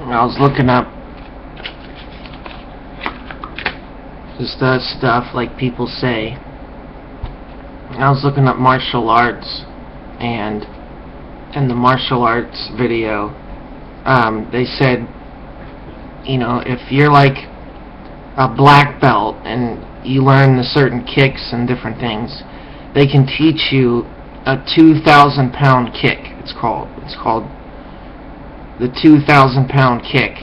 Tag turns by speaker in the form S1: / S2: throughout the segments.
S1: I was looking up just stuff like people say. I was looking up martial arts, and in the martial arts video, they said, you know, if you're like a black belt and you learn the certain kicks and different things, they can teach you a 2,000-pound kick. It's called the 2,000-pound kick.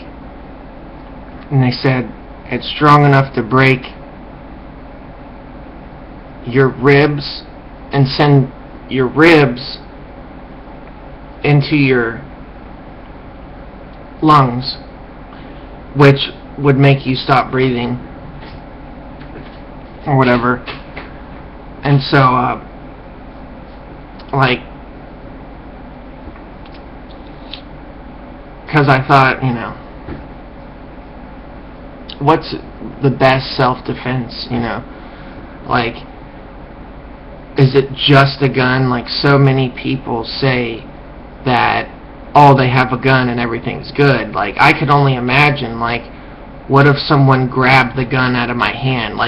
S1: And they said it's strong enough to break your ribs and send your ribs into your lungs, which would make you stop breathing or whatever. And so like, because I thought, you know, what's the best self-defense, you know? Like, is it just a gun? Like, so many people say that, oh, they have a gun and everything's good. Like, I could only imagine, like, what if someone grabbed the gun out of my hand?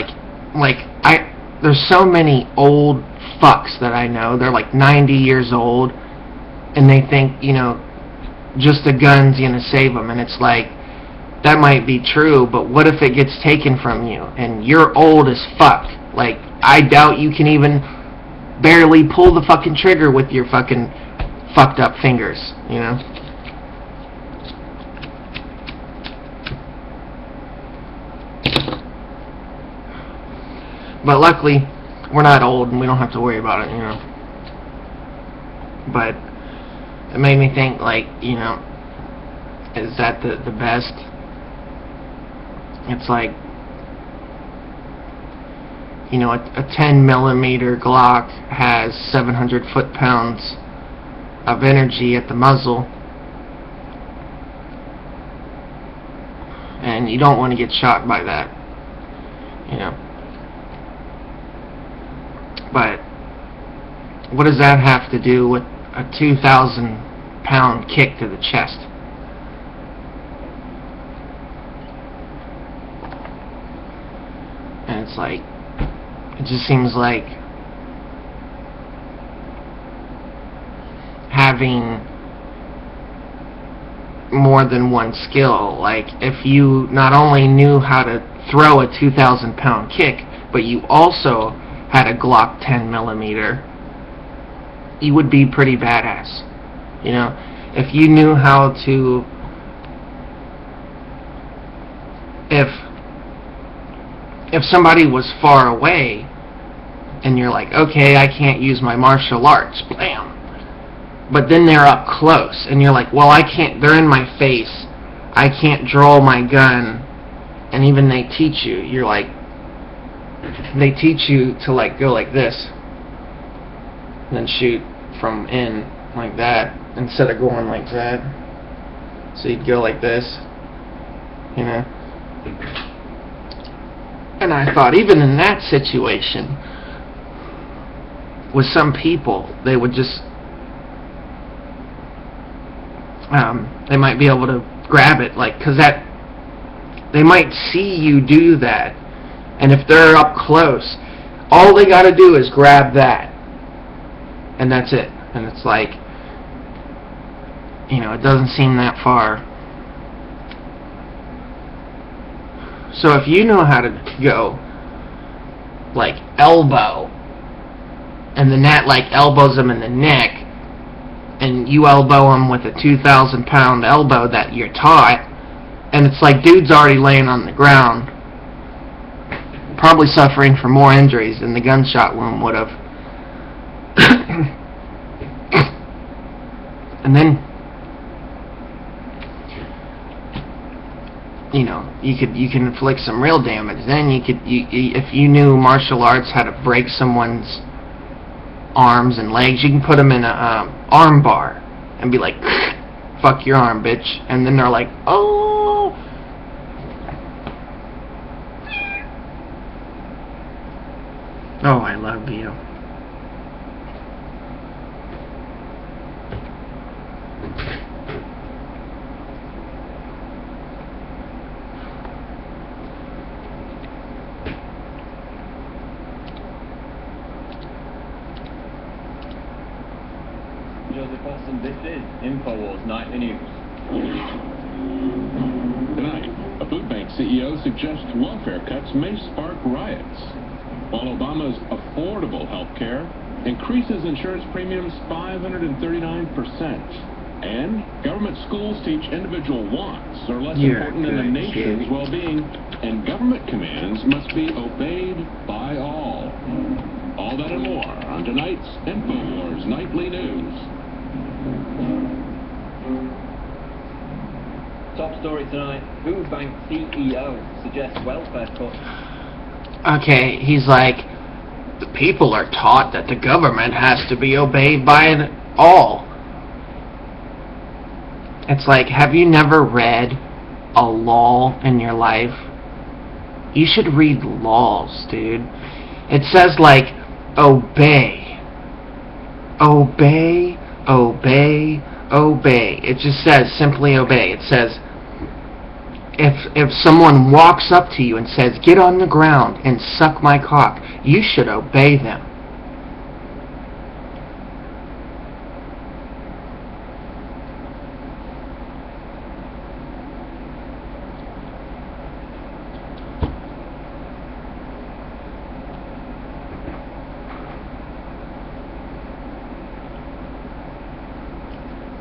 S1: There's so many old fucks that I know. They're like 90 years old, and they think, you know, just a gun's gonna save them. And it's like, that might be true, but what if it gets taken from you and you're old as fuck? Like, I doubt you can even barely pull the fucking trigger with your fucking fucked up fingers, you know? But luckily, we're not old and we don't have to worry about it, you know? But it made me think, like, you know, is that the best? It's like, you know, a 10 millimeter Glock has 700 foot-pounds of energy at the muzzle, and you don't want to get shot by that, you know. But what does that have to do with a 2,000-pound kick to the chest? And it's like, it just seems like having more than one skill. Like, if you not only knew how to throw a 2,000-pound kick, but you also had a Glock 10 millimeter, you would be pretty badass. You know, if you knew how to, if somebody was far away and you're like, okay, I can't use my martial arts, blam, but then they're up close and you're like, well, I can't, they're in my face, I can't draw my gun, and even they teach you, you're like, they teach you to like go like this and then shoot from in like that instead of going like that. So you'd go like this, you know. And I thought, even in that situation, with some people, they would just, they might be able to grab it, like, because that, they might see you do that, and if they're up close, all they got to do is grab that, and that's it. And it's like, you know, it doesn't seem that far. So if you know how to go, like, elbow, and the net, like, elbows them in the neck, and you elbow them with a 2,000-pound elbow that you're taught, and it's like dude's already laying on the ground, probably suffering from more injuries than the gunshot wound would have. And then, you know, you can inflict some real damage. Then if you knew martial arts how to break someone's arms and legs, you can put them in a arm bar and be like, fuck your arm, bitch. And then they're like, oh. Oh, I love you.
S2: and this is InfoWars Nightly News.
S3: Tonight, a food bank CEO suggests welfare cuts may spark riots, while Obama's affordable health care increases insurance premiums 539%. And government schools teach individual wants are less important than the nation's well-being, and government commands must be obeyed by all. All that and more on tonight's InfoWars Nightly News.
S2: Top story tonight, food bank CEO suggests welfare cuts.
S1: Okay, he's like, the people are taught that the government has to be obeyed by all. It's like, have you never read a law in your life? You should read laws, dude. It says, like, obey. Obey, obey, obey. It just says simply obey. It says, if someone walks up to you and says, get on the ground and suck my cock, you should obey them.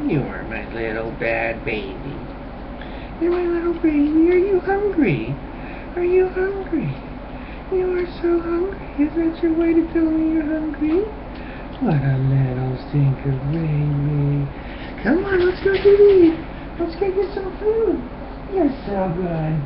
S1: You're my little bad baby. You're my little baby. Are you hungry? Are you hungry? You are so hungry. Is that your way to tell me you're hungry? What a little stinker baby. Come on, let's go eat. Let's go get some food. You're so good.